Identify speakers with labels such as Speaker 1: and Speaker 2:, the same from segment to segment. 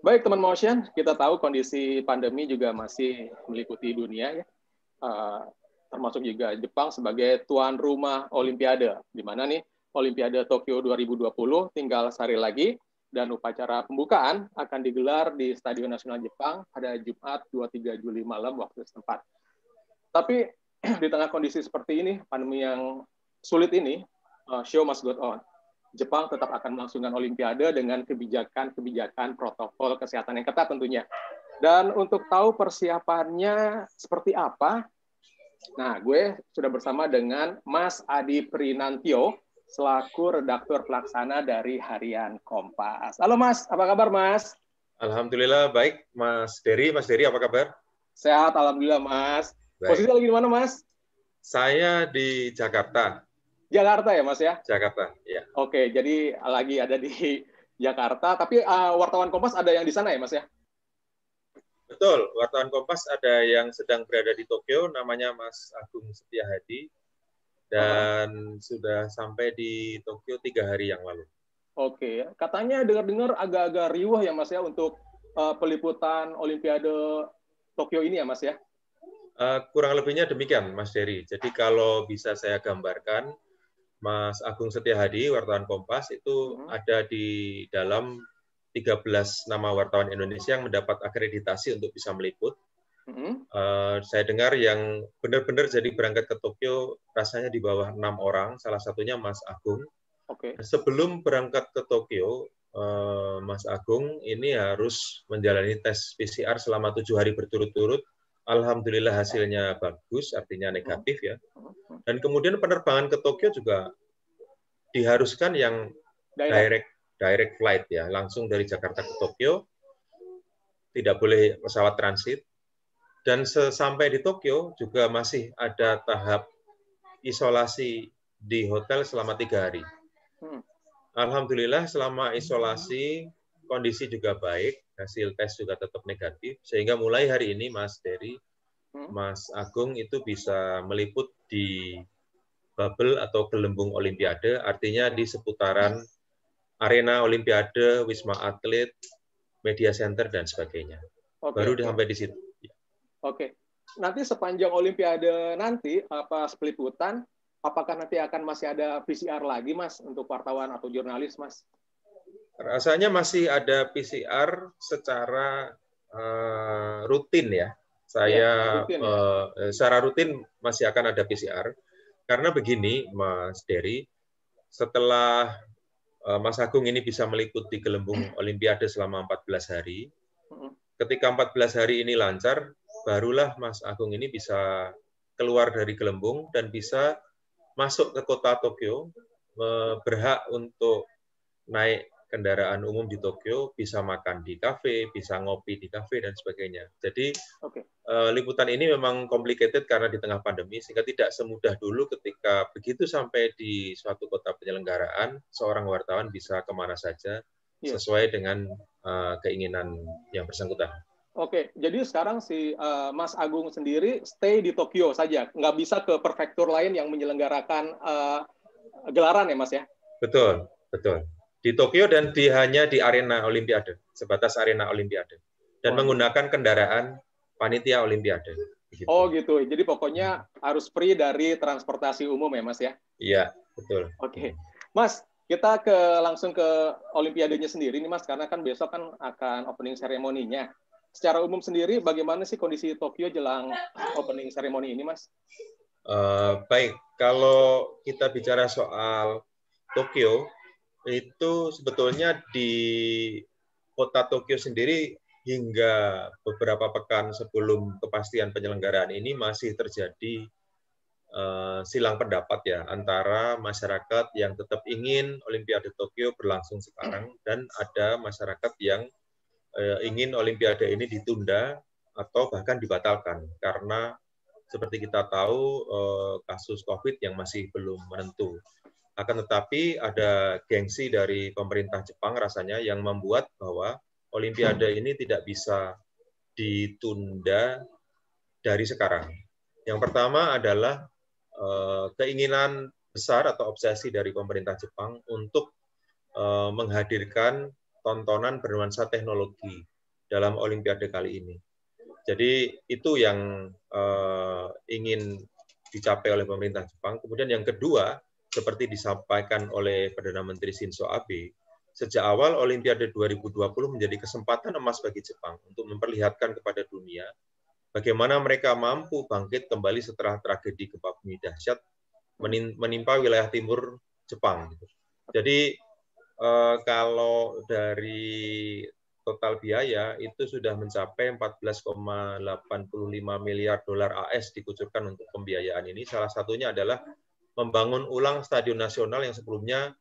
Speaker 1: Baik teman Motion, kita tahu kondisi pandemi juga masih meliputi dunia ya, Eh, termasuk juga Jepang sebagai tuan rumah Olimpiade, di mana nih Olimpiade Tokyo 2020 tinggal sehari lagi dan upacara pembukaan akan digelar di Stadion Nasional Jepang pada Jumat 23 Juli malam waktu setempat. Tapi di tengah kondisi seperti ini, pandemi yang sulit ini, show must go on. Jepang tetap akan melangsungkan Olimpiade dengan kebijakan-kebijakan protokol kesehatan yang ketat tentunya. Dan untuk tahu persiapannya seperti apa, nah gue sudah bersama dengan Mas Adi Prinantio, selaku redaktur pelaksana dari Harian Kompas. Halo Mas, apa kabar Mas?
Speaker 2: Alhamdulillah baik, Mas Dery. Mas Dery, apa kabar?
Speaker 1: Sehat, Alhamdulillah Mas. Posisi
Speaker 2: Baik.
Speaker 1: lagi di mana Mas?
Speaker 2: Saya di Jakarta.
Speaker 1: Jakarta ya Mas ya?
Speaker 2: Jakarta, ya.
Speaker 1: Oke, jadi lagi ada di Jakarta, tapi wartawan Kompas ada yang di sana ya Mas ya?
Speaker 2: Betul, wartawan Kompas ada yang sedang berada di Tokyo, namanya Mas Agung Setiahadi, dan sudah sampai di Tokyo 3 hari yang lalu.
Speaker 1: Oke, katanya dengar-dengar agak-agak riuh ya Mas ya untuk peliputan Olimpiade Tokyo ini ya Mas ya?
Speaker 2: Kurang lebihnya demikian, Mas Dery. Jadi kalau bisa saya gambarkan, Mas Agung Setiahadi, wartawan Kompas, itu ada di dalam 13 nama wartawan Indonesia yang mendapat akreditasi untuk bisa meliput. Saya dengar yang benar-benar jadi berangkat ke Tokyo rasanya di bawah 6 orang, salah satunya Mas Agung. Sebelum berangkat ke Tokyo, Mas Agung ini harus menjalani tes PCR selama 7 hari berturut-turut. Alhamdulillah hasilnya bagus, artinya negatif ya. Dan kemudian penerbangan ke Tokyo juga diharuskan yang direct flight ya, langsung dari Jakarta ke Tokyo, tidak boleh pesawat transit. Dan sampai di Tokyo juga masih ada tahap isolasi di hotel selama 3 hari. Alhamdulillah selama isolasi kondisi juga baik, hasil tes juga tetap negatif, sehingga mulai hari ini Mas Dery, Mas Agung itu bisa meliput di bubble atau gelembung Olimpiade, artinya di seputaran arena Olimpiade, Wisma Atlet, Media Center, dan sebagainya. Baru sampai di situ.
Speaker 1: Oke. Nanti sepanjang Olimpiade nanti, pas peliputan, apakah nanti akan masih ada PCR lagi, Mas, untuk wartawan atau jurnalis, Mas?
Speaker 2: Rasanya masih ada PCR secara rutin ya. Saya rutin, secara rutin masih akan ada PCR. Karena begini, Mas Dery, setelah Mas Agung ini bisa meliput di gelembung Olimpiade selama 14 hari, ketika 14 hari ini lancar, barulah Mas Agung ini bisa keluar dari gelembung dan bisa masuk ke kota Tokyo, berhak untuk naik kendaraan umum di Tokyo, bisa makan di kafe, bisa ngopi di kafe, dan sebagainya. Jadi liputan ini memang complicated karena di tengah pandemi, sehingga tidak semudah dulu ketika begitu sampai di suatu kota penyelenggaraan, seorang wartawan bisa kemana saja sesuai dengan keinginan yang bersangkutan.
Speaker 1: Oke, jadi sekarang si Mas Agung sendiri stay di Tokyo saja, nggak bisa ke prefektur lain yang menyelenggarakan gelaran ya Mas ya?
Speaker 2: Betul, betul. Di Tokyo dan hanya di arena Olimpiade, sebatas arena Olimpiade. Dan menggunakan kendaraan panitia Olimpiade.
Speaker 1: Gitu. Oh gitu, jadi pokoknya harus free dari transportasi umum ya Mas ya?
Speaker 2: Iya, betul.
Speaker 1: Oke. Mas, kita langsung ke Olimpiadenya sendiri nih Mas, karena kan besok kan akan opening ceremony-nya. Secara umum sendiri, bagaimana sih kondisi Tokyo jelang opening ceremony ini, Mas?
Speaker 2: Baik, kalau kita bicara soal Tokyo, itu sebetulnya di kota Tokyo sendiri hingga beberapa pekan sebelum kepastian penyelenggaraan ini masih terjadi silang pendapat ya antara masyarakat yang tetap ingin Olimpiade Tokyo berlangsung sekarang dan ada masyarakat yang ingin Olimpiade ini ditunda atau bahkan dibatalkan karena seperti kita tahu kasus COVID yang masih belum menentu. Akan tetapi ada gengsi dari pemerintah Jepang rasanya yang membuat bahwa Olimpiade ini tidak bisa ditunda dari sekarang. Yang pertama adalah keinginan besar atau obsesi dari pemerintah Jepang untuk menghadirkan tontonan bernuansa teknologi dalam Olimpiade kali ini. Jadi itu yang ingin dicapai oleh pemerintah Jepang. Kemudian yang kedua, seperti disampaikan oleh Perdana Menteri Shinzo Abe, sejak awal Olimpiade 2020 menjadi kesempatan emas bagi Jepang untuk memperlihatkan kepada dunia bagaimana mereka mampu bangkit kembali setelah tragedi gempa bumi dahsyat menimpa wilayah timur Jepang. Jadi kalau dari total biaya itu sudah mencapai 14,85 miliar dolar AS dikucurkan untuk pembiayaan ini. Salah satunya adalah membangun ulang Stadion Nasional yang sebelumnya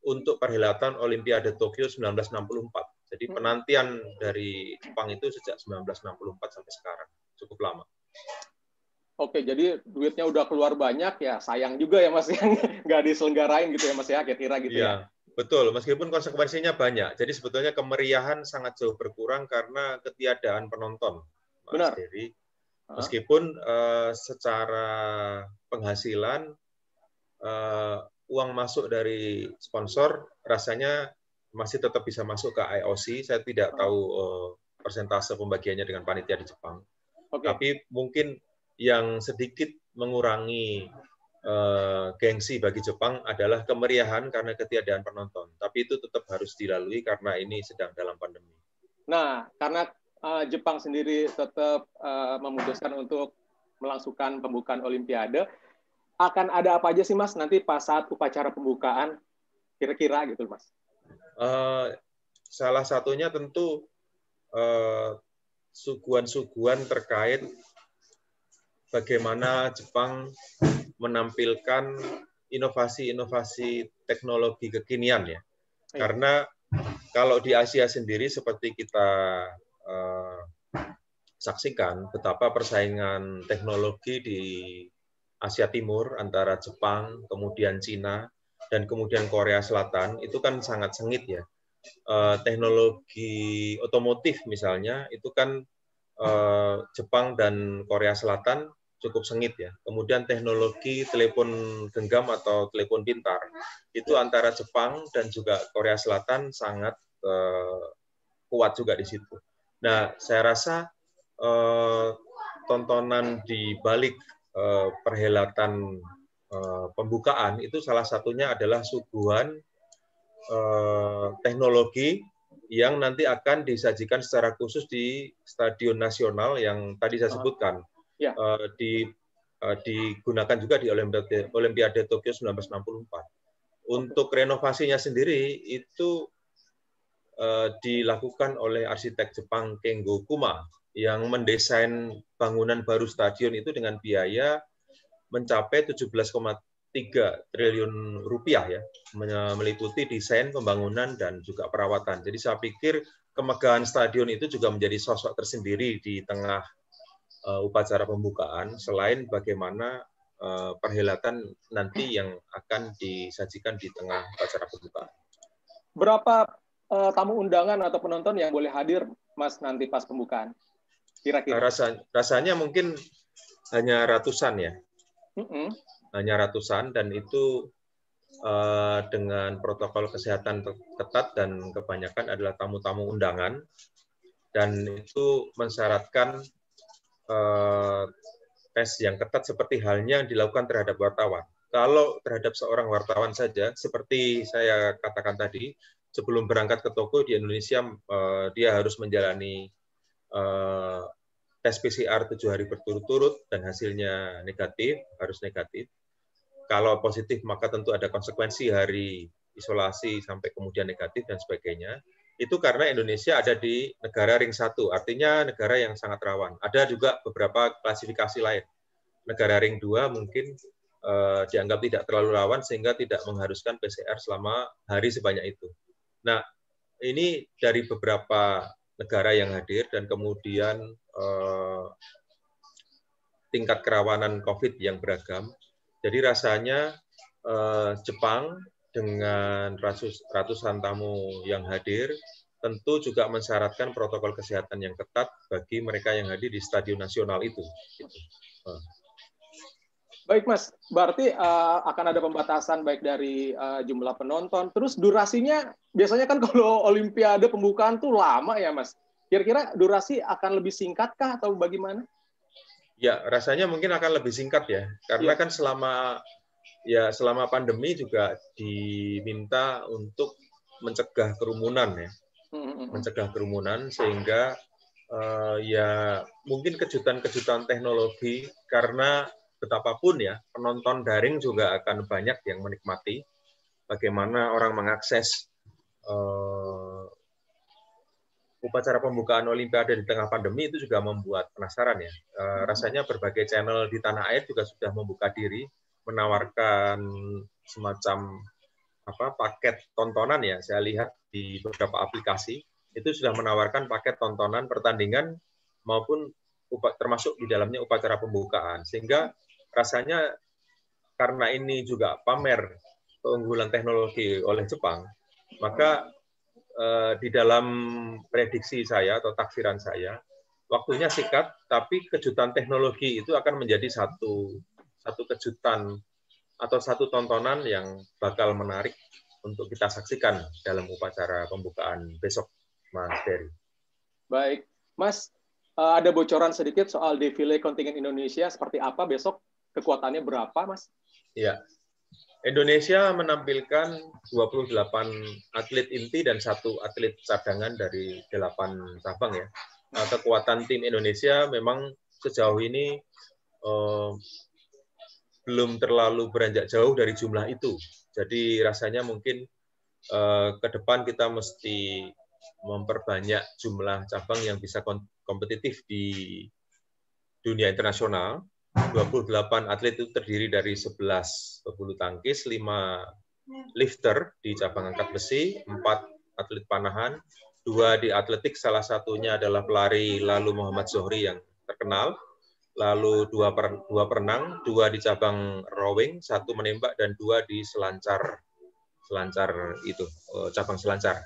Speaker 2: untuk perhelatan Olimpiade Tokyo 1964. Jadi penantian dari Jepang itu sejak 1964 sampai sekarang. Cukup lama.
Speaker 1: Oke, jadi duitnya udah keluar banyak ya, sayang juga ya Mas yang nggak diselenggarain gitu ya Mas ya, kira-kira gitu ya.
Speaker 2: Betul, meskipun konsekuensinya banyak. Jadi sebetulnya kemeriahan sangat jauh berkurang karena ketiadaan penonton, Mas Dery. Meskipun secara penghasilan uang masuk dari sponsor rasanya masih tetap bisa masuk ke IOC. Saya tidak tahu persentase pembagiannya dengan panitia di Jepang. Tapi mungkin yang sedikit mengurangi gengsi bagi Jepang adalah kemeriahan karena ketiadaan penonton. Tapi itu tetap harus dilalui karena ini sedang dalam pandemi.
Speaker 1: Nah, karena Jepang sendiri tetap memutuskan untuk melangsungkan pembukaan Olimpiade, akan ada apa aja sih Mas nanti pas saat upacara pembukaan kira-kira gitu Mas?
Speaker 2: Salah satunya tentu suguhan-suguhan terkait bagaimana Jepang menampilkan inovasi-inovasi teknologi kekinian ya. Karena kalau di Asia sendiri seperti kita saksikan betapa persaingan teknologi di Asia Timur antara Jepang, kemudian Cina, dan kemudian Korea Selatan itu kan sangat sengit ya. Teknologi otomotif misalnya itu kan Jepang dan Korea Selatan cukup sengit ya. Kemudian teknologi telepon genggam atau telepon pintar itu antara Jepang dan juga Korea Selatan sangat kuat juga di situ. Nah, saya rasa tontonan di balik perhelatan pembukaan itu salah satunya adalah suguhan teknologi yang nanti akan disajikan secara khusus di Stadion Nasional yang tadi saya sebutkan. Digunakan juga di Olimpiade Tokyo 1964. Untuk renovasinya sendiri itu dilakukan oleh arsitek Jepang Kengo Kuma yang mendesain bangunan baru stadion itu dengan biaya mencapai 17,3 triliun rupiah ya, meliputi desain, pembangunan, dan juga perawatan. Jadi saya pikir kemegahan stadion itu juga menjadi sosok tersendiri di tengah upacara pembukaan, selain bagaimana perhelatan nanti yang akan disajikan di tengah upacara pembukaan.
Speaker 1: Berapa tamu undangan atau penonton yang boleh hadir, Mas, nanti pas pembukaan? Kira-kira.
Speaker 2: Rasanya mungkin hanya ratusan ya. Hanya ratusan, dan itu dengan protokol kesehatan ketat dan kebanyakan adalah tamu-tamu undangan, dan itu mensyaratkan tes yang ketat seperti halnya yang dilakukan terhadap wartawan. Kalau terhadap seorang wartawan saja, seperti saya katakan tadi, sebelum berangkat ke toko di Indonesia, dia harus menjalani tes PCR 7 hari berturut-turut dan hasilnya negatif, harus negatif. Kalau positif maka tentu ada konsekuensi hari isolasi sampai kemudian negatif dan sebagainya. Itu karena Indonesia ada di negara ring 1, artinya negara yang sangat rawan. Ada juga beberapa klasifikasi lain. Negara ring 2 mungkin dianggap tidak terlalu rawan sehingga tidak mengharuskan PCR selama hari sebanyak itu. Nah, ini dari beberapa negara yang hadir dan kemudian tingkat kerawanan COVID yang beragam. Jadi rasanya Jepang dengan ratusan tamu yang hadir tentu juga mensyaratkan protokol kesehatan yang ketat bagi mereka yang hadir di Stadion Nasional itu.
Speaker 1: Baik Mas, berarti akan ada pembatasan baik dari jumlah penonton, terus durasinya biasanya kan kalau Olimpiade pembukaan tuh lama ya Mas. Kira-kira durasi akan lebih singkatkah atau bagaimana?
Speaker 2: Ya, rasanya mungkin akan lebih singkat ya, karena kan selama pandemi juga diminta untuk mencegah kerumunan ya, mencegah kerumunan sehingga ya mungkin kejutan-kejutan teknologi karena betapapun ya penonton daring juga akan banyak yang menikmati bagaimana orang mengakses upacara pembukaan Olimpiade di tengah pandemi itu juga membuat penasaran ya. Rasanya berbagai channel di tanah air juga sudah membuka diri menawarkan semacam paket tontonan ya. Saya lihat di beberapa aplikasi itu sudah menawarkan paket tontonan pertandingan maupun termasuk di dalamnya upacara pembukaan. Sehingga rasanya karena ini juga pamer keunggulan teknologi oleh Jepang, maka di dalam prediksi saya atau taksiran saya, waktunya singkat, tapi kejutan teknologi itu akan menjadi satu kejutan atau satu tontonan yang bakal menarik untuk kita saksikan dalam upacara pembukaan besok, Mas Dery.
Speaker 1: Baik, Mas, ada bocoran sedikit soal defile kontingen Indonesia seperti apa besok? Kekuatannya berapa, Mas?
Speaker 2: Ya, Indonesia menampilkan 28 atlet inti dan 1 atlet cadangan dari 8 cabang ya. Kekuatan tim Indonesia memang sejauh ini belum terlalu beranjak jauh dari jumlah itu. Jadi rasanya mungkin ke depan kita mesti memperbanyak jumlah cabang yang bisa kompetitif di dunia internasional. 28 atlet itu terdiri dari 11 pebulu tangkis, 5 lifter di cabang angkat besi, 4 atlet panahan, 2 di atletik, salah satunya adalah pelari Lalu Muhammad Zohri yang terkenal, lalu 2 perenang, 2 di cabang rowing, 1 menembak, dan 2 di cabang selancar.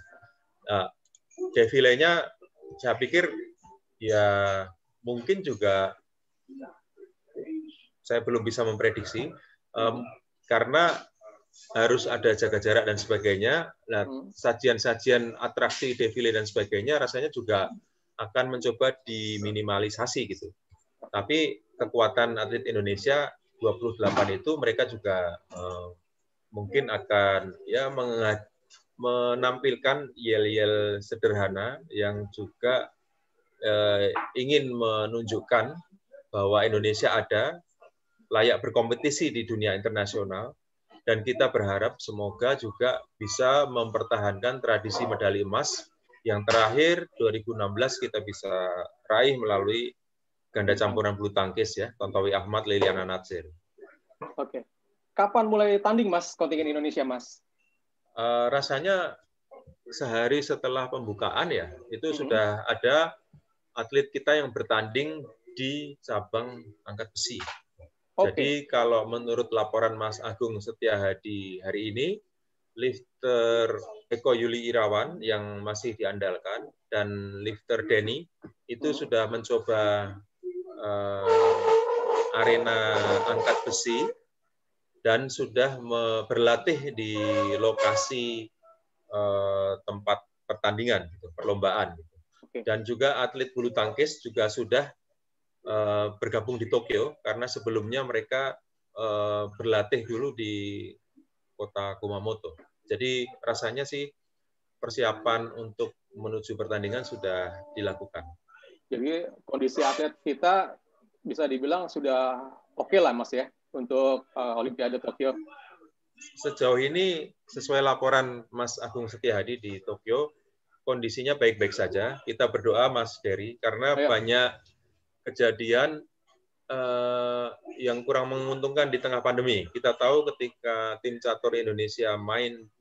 Speaker 2: Defilenya saya pikir ya mungkin juga saya belum bisa memprediksi karena harus ada jaga jarak dan sebagainya. Nah, sajian-sajian atraksi defile dan sebagainya rasanya juga akan mencoba diminimalisasi gitu. Tapi kekuatan atlet Indonesia 28 itu mereka juga mungkin akan ya menampilkan yel-yel sederhana yang juga ingin menunjukkan bahwa Indonesia ada, layak berkompetisi di dunia internasional, dan kita berharap semoga juga bisa mempertahankan tradisi medali emas yang terakhir 2016 kita bisa raih melalui ganda campuran bulu tangkis ya, Tontowi Ahmad, Liliana Natsir.
Speaker 1: Oke. Kapan mulai tanding, Mas, kontingen Indonesia, Mas?
Speaker 2: Rasanya sehari setelah pembukaan ya, itu sudah ada atlet kita yang bertanding di cabang angkat besi. Jadi kalau menurut laporan Mas Agung Setiahadi hari ini, lifter Eko Yuli Irawan yang masih diandalkan dan lifter Denny itu sudah mencoba arena angkat besi dan sudah berlatih di lokasi tempat pertandingan, perlombaan. Dan juga atlet bulu tangkis juga sudah bergabung di Tokyo karena sebelumnya mereka berlatih dulu di kota Kumamoto. Jadi rasanya sih persiapan untuk menuju pertandingan sudah dilakukan.
Speaker 1: Jadi kondisi atlet kita bisa dibilang sudah oke lah, Mas ya, untuk Olimpiade Tokyo.
Speaker 2: Sejauh ini sesuai laporan Mas Agung Setiahadi di Tokyo, kondisinya baik-baik saja. Kita berdoa Mas Dery karena banyak kejadian yang kurang menguntungkan di tengah pandemi. Kita tahu ketika tim catur Indonesia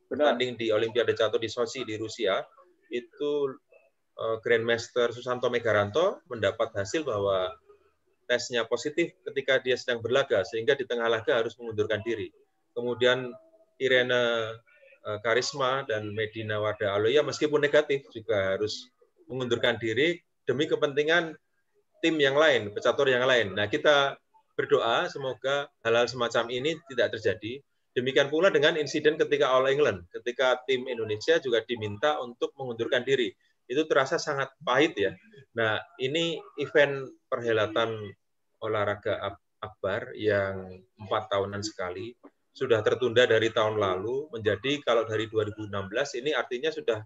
Speaker 2: bertanding di Olimpiade Catur di Sochi di Rusia, itu Grandmaster Susanto Megaranto mendapat hasil bahwa tesnya positif ketika dia sedang berlaga, sehingga di tengah laga harus mengundurkan diri. Kemudian Irene Karisma dan Medina Warda Aloya meskipun negatif juga harus mengundurkan diri demi kepentingan tim yang lain, pecatur yang lain. Nah, kita berdoa semoga hal-hal semacam ini tidak terjadi. Demikian pula dengan insiden ketika All England, ketika tim Indonesia juga diminta untuk mengundurkan diri. itu terasa sangat pahit ya. Nah, ini event perhelatan olahraga akbar yang 4 tahunan sekali sudah tertunda dari tahun lalu menjadi kalau dari 2016 ini artinya sudah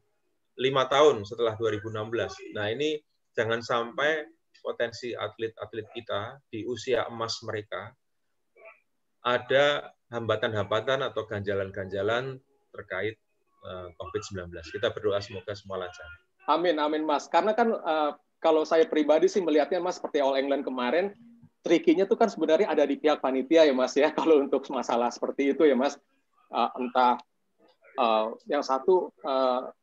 Speaker 2: 5 tahun setelah 2016. Nah, ini jangan sampai potensi atlet-atlet kita di usia emas mereka ada hambatan-hambatan atau ganjalan-ganjalan terkait COVID-19. Kita berdoa semoga semua lancar.
Speaker 1: Amin, amin Mas. Karena kan kalau saya pribadi sih melihatnya Mas seperti All England kemarin, trikinya tuh kan sebenarnya ada di pihak panitia ya Mas ya, kalau untuk masalah seperti itu ya Mas. Entah yang satu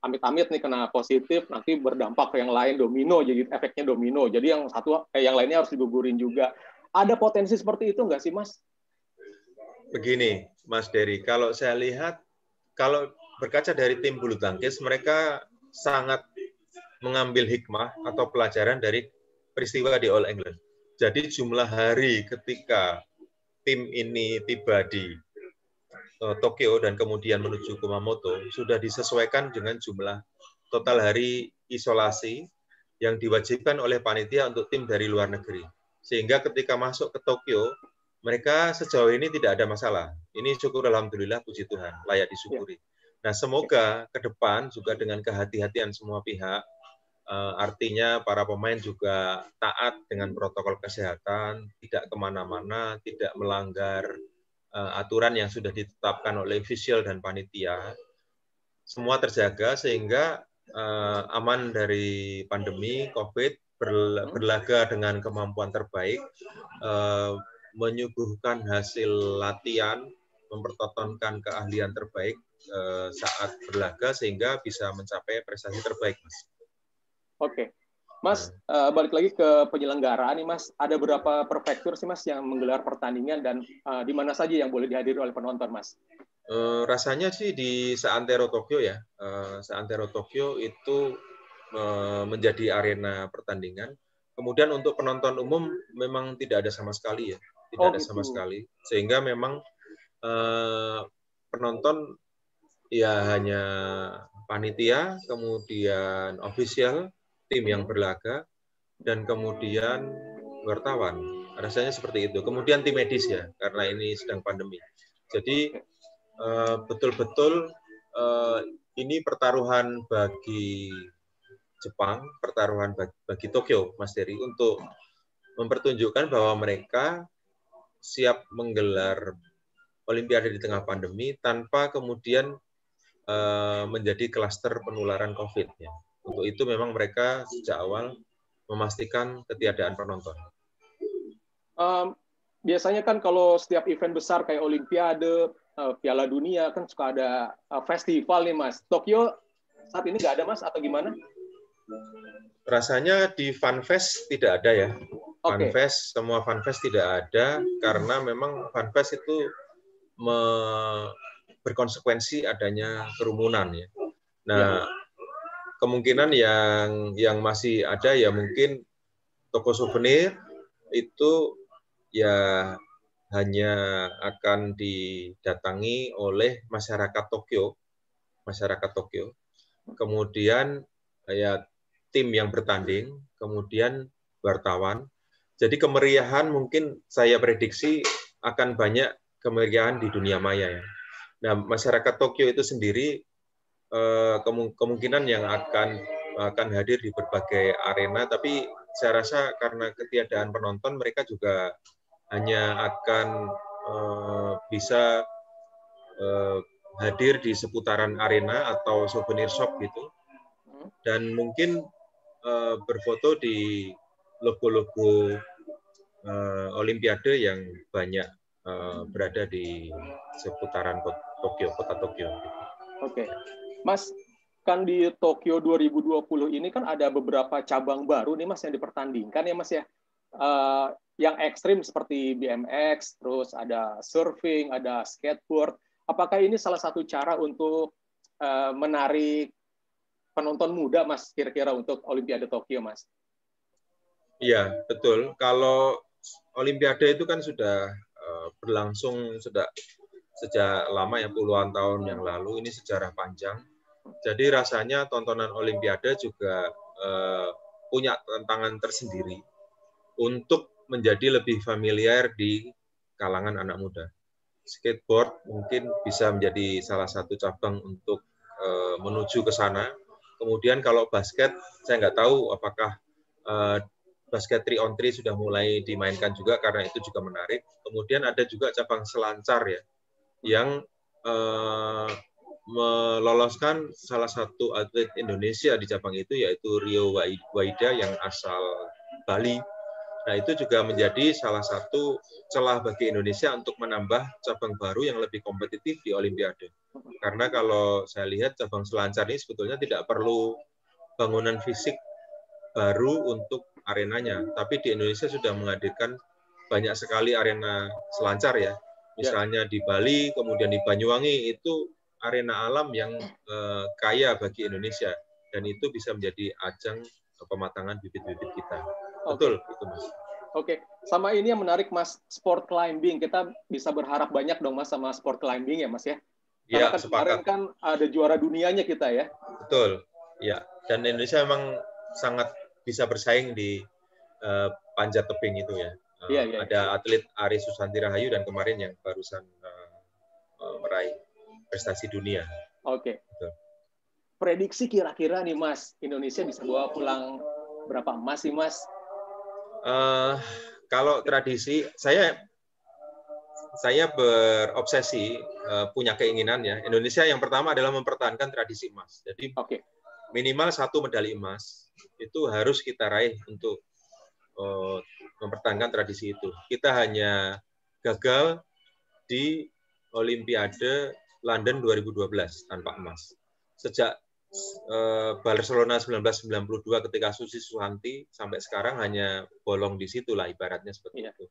Speaker 1: amit-amit nih kena positif, nanti berdampak ke yang lain domino, jadi efeknya domino. Jadi yang satu, yang lainnya harus digugurin juga. Ada potensi seperti itu nggak sih Mas?
Speaker 2: Begini, Mas Dery, kalau saya lihat, kalau berkaca dari tim bulu tangkis, mereka sangat mengambil hikmah atau pelajaran dari peristiwa di All England. Jadi jumlah hari ketika tim ini tiba di Tokyo dan kemudian menuju Kumamoto sudah disesuaikan dengan jumlah total hari isolasi yang diwajibkan oleh panitia untuk tim dari luar negeri. Sehingga ketika masuk ke Tokyo, mereka sejauh ini tidak ada masalah. Ini syukur alhamdulillah, puji Tuhan, layak disyukuri. Nah, semoga ke depan juga dengan kehati-hatian semua pihak, artinya para pemain juga taat dengan protokol kesehatan, tidak kemana-mana, tidak melanggar aturan yang sudah ditetapkan oleh official dan panitia. Semua terjaga sehingga aman dari pandemi COVID, berlaga dengan kemampuan terbaik, menyuguhkan hasil latihan, mempertontonkan keahlian terbaik saat berlaga sehingga bisa mencapai prestasi terbaik, Mas.
Speaker 1: Oke, Mas, balik lagi ke penyelenggaraan nih, Mas. Ada berapa prefektur sih, Mas, yang menggelar pertandingan dan di mana saja yang boleh dihadiri oleh penonton, Mas?
Speaker 2: Rasanya sih di Seantero Tokyo ya. Seantero Tokyo itu menjadi arena pertandingan. Kemudian untuk penonton umum memang tidak ada sama sekali ya. Tidak ada sama sekali. Sehingga memang penonton ya hanya panitia, kemudian official, tim yang berlaga, dan kemudian wartawan. Rasanya seperti itu. Kemudian tim medis ya, karena ini sedang pandemi. Jadi betul-betul ini pertaruhan bagi Jepang, pertaruhan bagi Tokyo, Mas Dery, untuk mempertunjukkan bahwa mereka siap menggelar Olimpiade di tengah pandemi tanpa kemudian menjadi klaster penularan COVID. Ya. Untuk itu memang mereka sejak awal memastikan ketiadaan penonton.
Speaker 1: Biasanya kan kalau setiap event besar kayak Olimpiade, Piala Dunia kan suka ada festival nih Mas. Tokyo saat ini nggak ada Mas atau gimana?
Speaker 2: Rasanya di FanFest tidak ada ya. FanFest, semua FanFest tidak ada karena memang FanFest itu berkonsekuensi adanya kerumunan ya. Nah, kemungkinan yang masih ada ya mungkin toko souvenir itu ya hanya akan didatangi oleh masyarakat Tokyo. Kemudian ya tim yang bertanding, kemudian wartawan. Jadi kemeriahan mungkin saya prediksi akan banyak kemeriahan di dunia maya ya. Nah, masyarakat Tokyo itu sendiri kemungkinan yang akan hadir di berbagai arena, tapi saya rasa karena ketiadaan penonton mereka juga hanya akan bisa hadir di seputaran arena atau souvenir shop gitu, dan mungkin berfoto di logo-logo Olimpiade yang banyak berada di seputaran Tokyo, kota Tokyo.
Speaker 1: Oke, Mas, kan di Tokyo 2020 ini kan ada beberapa cabang baru nih Mas yang dipertandingkan ya Mas ya. Yang ekstrim seperti BMX, terus ada surfing, ada skateboard. Apakah ini salah satu cara untuk menarik penonton muda, Mas, kira-kira untuk Olimpiade Tokyo, Mas?
Speaker 2: Iya, betul. Kalau Olimpiade itu kan sudah berlangsung sejak lama ya, puluhan tahun yang lalu. Ini sejarah panjang. Jadi rasanya tontonan Olimpiade juga punya tantangan tersendiri untuk menjadi lebih familiar di kalangan anak muda. Skateboard mungkin bisa menjadi salah satu cabang untuk menuju ke sana. Kemudian kalau basket, saya nggak tahu apakah basket 3-on-3 sudah mulai dimainkan juga karena itu juga menarik. Kemudian ada juga cabang selancar ya, yang meloloskan salah satu atlet Indonesia di cabang itu, yaitu Rio Waida yang asal Bali. Nah, itu juga menjadi salah satu celah bagi Indonesia untuk menambah cabang baru yang lebih kompetitif di Olimpiade. Karena kalau saya lihat cabang selancar ini sebetulnya tidak perlu bangunan fisik baru untuk arenanya, tapi di Indonesia sudah menghadirkan banyak sekali arena selancar ya. Misalnya di Bali, kemudian di Banyuwangi, itu arena alam yang kaya bagi Indonesia, dan itu bisa menjadi ajang pematangan bibit-bibit kita. Betul, itu Mas.
Speaker 1: Oke, sama ini yang menarik Mas, sport climbing. Kita bisa berharap banyak dong Mas sama sport climbing ya Mas ya? Karena kan kemarin kan ada juara dunianya kita ya.
Speaker 2: Betul, ya. Dan Indonesia memang sangat bisa bersaing di panjat tebing itu ya. Ada atlet Ari Susanti Rahayu dan kemarin yang barusan meraih prestasi dunia.
Speaker 1: Oke. Prediksi kira-kira nih Mas, Indonesia bisa bawa pulang berapa emas sih Mas?
Speaker 2: Kalau tradisi, saya berobsesi, punya keinginan ya. Indonesia yang pertama adalah mempertahankan tradisi emas. Jadi minimal 1 medali emas itu harus kita raih untuk mempertahankan tradisi itu. Kita hanya gagal di Olimpiade London 2012 tanpa emas. Sejak Barcelona 1992 ketika Susi Susanti sampai sekarang hanya bolong di situ lah ibaratnya seperti itu.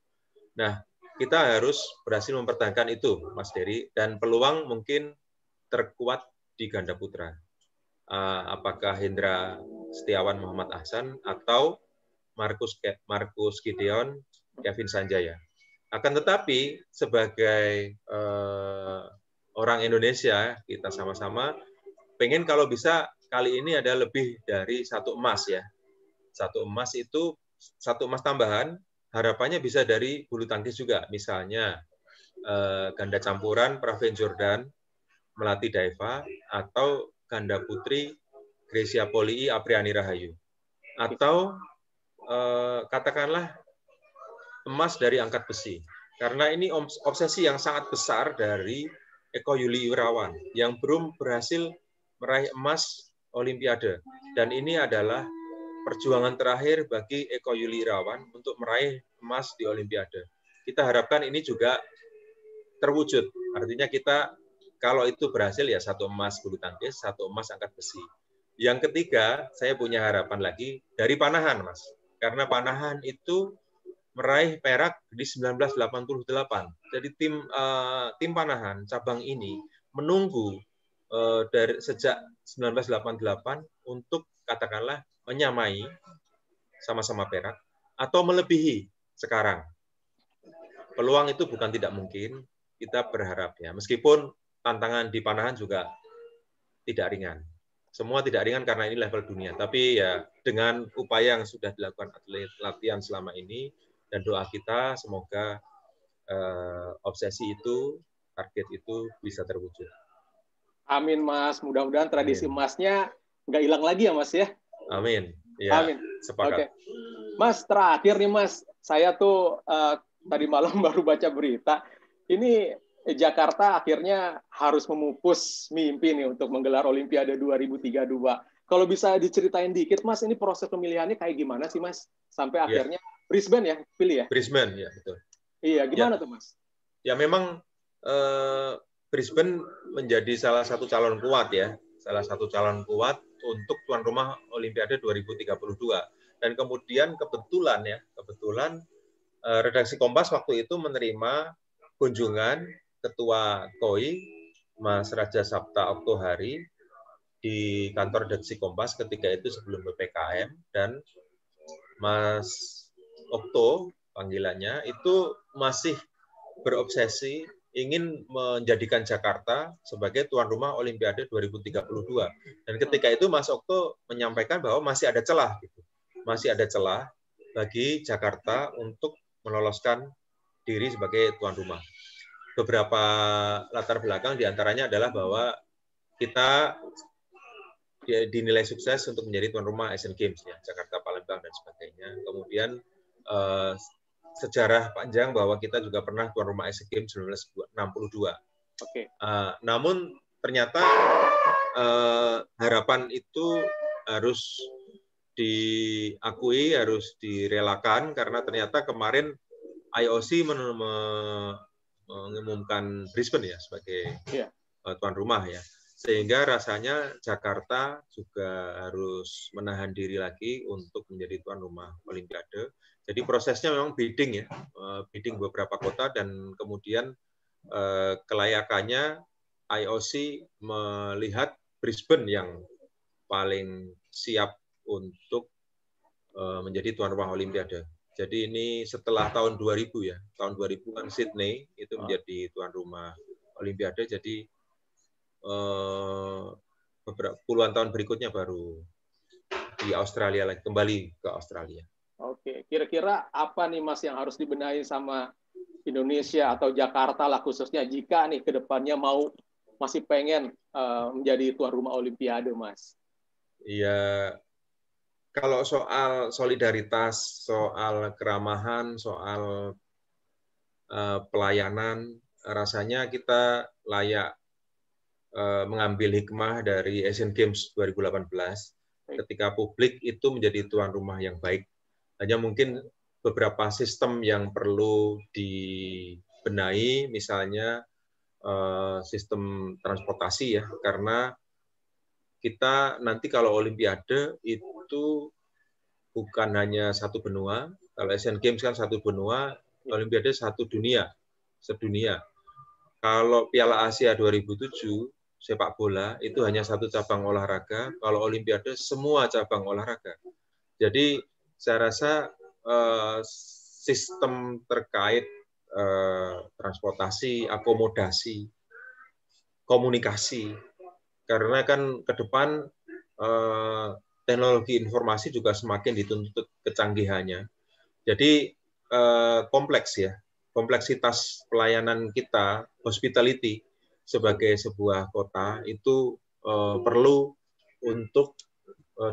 Speaker 2: Nah, kita harus berhasil mempertahankan itu, Mas Dery, dan peluang mungkin terkuat di ganda putra. Apakah Hendra Setiawan Muhammad Ahsan atau Marcus Gideon Kevin Sanjaya. Akan tetapi sebagai orang Indonesia, kita sama-sama pengen kalau bisa kali ini ada lebih dari 1 emas ya. 1 emas itu 1 emas tambahan, harapannya bisa dari bulu tangkis juga. Misalnya ganda campuran Pravin Jordan, Melati Daiva, atau ganda putri Grecia Polii Apriani Rahayu. Atau katakanlah emas dari angkat besi. Karena ini obsesi yang sangat besar dari Eko Yuli Irawan yang belum berhasil meraih emas Olimpiade. Dan ini adalah perjuangan terakhir bagi Eko Yuli Irawan untuk meraih emas di Olimpiade. Kita harapkan ini juga terwujud. Artinya kita kalau itu berhasil ya 1 emas bulu tangkis, 1 emas angkat besi. Yang ketiga, saya punya harapan lagi dari panahan, Mas. Karena panahan itu meraih perak di 1988. Jadi tim panahan cabang ini menunggu dari sejak 1988 untuk katakanlah menyamai sama-sama perak atau melebihi sekarang. Peluang itu bukan tidak mungkin, kita berharap ya. Meskipun tantangan di panahan juga tidak ringan. Semua tidak ringan karena ini level dunia. Tapi ya dengan upaya yang sudah dilakukan atlet latihan selama ini dan doa kita semoga obsesi itu, target itu bisa terwujud.
Speaker 1: Amin Mas, mudah-mudahan tradisi emasnya nggak hilang lagi ya Mas ya.
Speaker 2: Amin. Ya, amin. Sepakat.
Speaker 1: Mas, terakhir nih Mas, saya tuh tadi malam baru baca berita. Ini Jakarta akhirnya harus memupus mimpi nih untuk menggelar Olimpiade 2032. Kalau bisa diceritain dikit, Mas, ini proses pemilihannya kayak gimana sih, Mas? Sampai akhirnya Brisbane ya, pilih ya?
Speaker 2: Brisbane, ya betul.
Speaker 1: Iya, gimana tuh, Mas?
Speaker 2: Ya memang Brisbane menjadi salah satu calon kuat ya, salah satu calon kuat untuk tuan rumah Olimpiade 2032. Dan kemudian kebetulan redaksi Kompas waktu itu menerima kunjungan Ketua KOI, Mas Raja Sabta Oktohari, di kantor redaksi Kompas ketika itu sebelum PPKM, dan Mas Okto, panggilannya, itu masih berobsesi ingin menjadikan Jakarta sebagai tuan rumah Olimpiade 2032. Dan ketika itu Mas Okto menyampaikan bahwa masih ada celah, gitu. Masih ada celah bagi Jakarta untuk meloloskan diri sebagai tuan rumah. Beberapa latar belakang diantaranya adalah bahwa kita dinilai sukses untuk menjadi tuan rumah Asian Games, ya, Jakarta, Palembang, dan sebagainya. Kemudian sejarah panjang bahwa kita juga pernah tuan rumah Asian Games 1962.
Speaker 1: Oke.
Speaker 2: Namun ternyata harapan itu harus diakui, harus direlakan, karena ternyata kemarin IOC mengumumkan Brisbane ya sebagai tuan rumah, ya. Sehingga rasanya Jakarta juga harus menahan diri lagi untuk menjadi tuan rumah Olimpiade. Jadi prosesnya memang bidding, ya, bidding beberapa kota, dan kemudian kelayakannya IOC melihat Brisbane yang paling siap untuk menjadi tuan rumah Olimpiade. Jadi ini setelah tahun 2000, ya, tahun 2000 kan Sydney itu menjadi tuan rumah Olimpiade. Jadi beberapa puluhan tahun berikutnya baru di Australia lagi, kembali ke Australia.
Speaker 1: Oke, kira-kira apa nih Mas yang harus dibenahi sama Indonesia atau Jakarta lah khususnya jika nih ke depannya masih pengen menjadi tuan rumah Olimpiade, Mas?
Speaker 2: Iya, kalau soal solidaritas, soal keramahan, soal pelayanan, rasanya kita layak mengambil hikmah dari Asian Games 2018 ketika publik itu menjadi tuan rumah yang baik. Hanya mungkin beberapa sistem yang perlu dibenahi, misalnya sistem transportasi, ya, karena kita nanti kalau Olimpiade itu bukan hanya satu benua. Kalau Asian Games kan satu benua, Olimpiade satu dunia, sedunia. Kalau Piala Asia 2007 sepak bola itu hanya satu cabang olahraga, kalau Olimpiade semua cabang olahraga. Jadi saya rasa sistem terkait transportasi, akomodasi, komunikasi, karena kan ke depan teknologi informasi juga semakin dituntut kecanggihannya. Jadi kompleks, ya, kompleksitas pelayanan kita, hospitality sebagai sebuah kota itu perlu untuk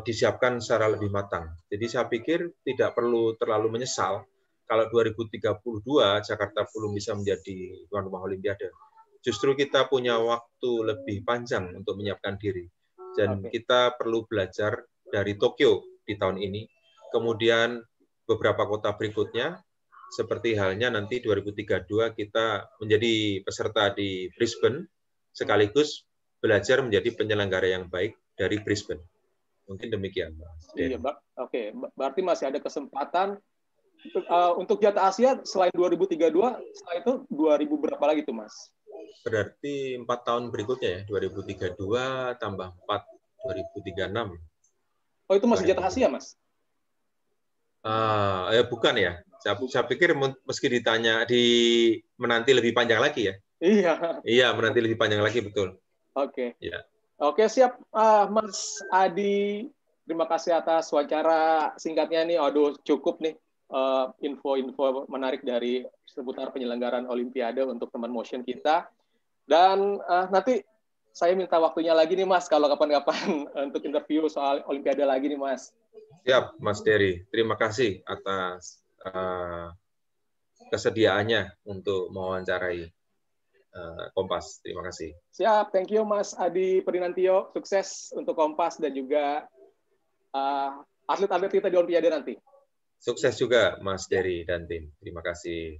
Speaker 2: disiapkan secara lebih matang. Jadi saya pikir tidak perlu terlalu menyesal kalau 2032 Jakarta belum bisa menjadi tuan rumah Olimpiade. Justru kita punya waktu lebih panjang untuk menyiapkan diri. Dan kita perlu belajar dari Tokyo di tahun ini. Kemudian beberapa kota berikutnya, seperti halnya nanti 2032 kita menjadi peserta di Brisbane, sekaligus belajar menjadi penyelenggara yang baik dari Brisbane. Mungkin demikian, Mas.
Speaker 1: Iya, oke. Berarti masih ada kesempatan untuk jatah Asia selain 2032, setelah itu 2000 berapa lagi tuh, Mas?
Speaker 2: Berarti 4 tahun berikutnya, ya, 2032 tambah 4, 2036.
Speaker 1: Oh, itu masih jatah Asia, Mas?
Speaker 2: Bukan, ya. Saya pikir meski ditanya menanti lebih panjang lagi, ya.
Speaker 1: Iya.
Speaker 2: Iya, menanti lebih panjang lagi, betul.
Speaker 1: Oke.
Speaker 2: Ya.
Speaker 1: Oke, siap, Mas Adi. Terima kasih atas wawancara singkatnya nih. Aduh, cukup nih info-info menarik dari seputar penyelenggaraan Olimpiade untuk teman motion kita. Dan nanti saya minta waktunya lagi nih, Mas, kalau kapan-kapan untuk interview soal Olimpiade lagi nih, Mas.
Speaker 2: Siap, Mas Dery. Terima kasih atas kesediaannya untuk mewawancarai Kompas. Terima kasih.
Speaker 1: Siap, thank you Mas Adi Prinantio. Sukses untuk Kompas dan juga atlet-atlet kita di Olimpiade nanti.
Speaker 2: Sukses juga Mas Dery dan tim. Terima kasih.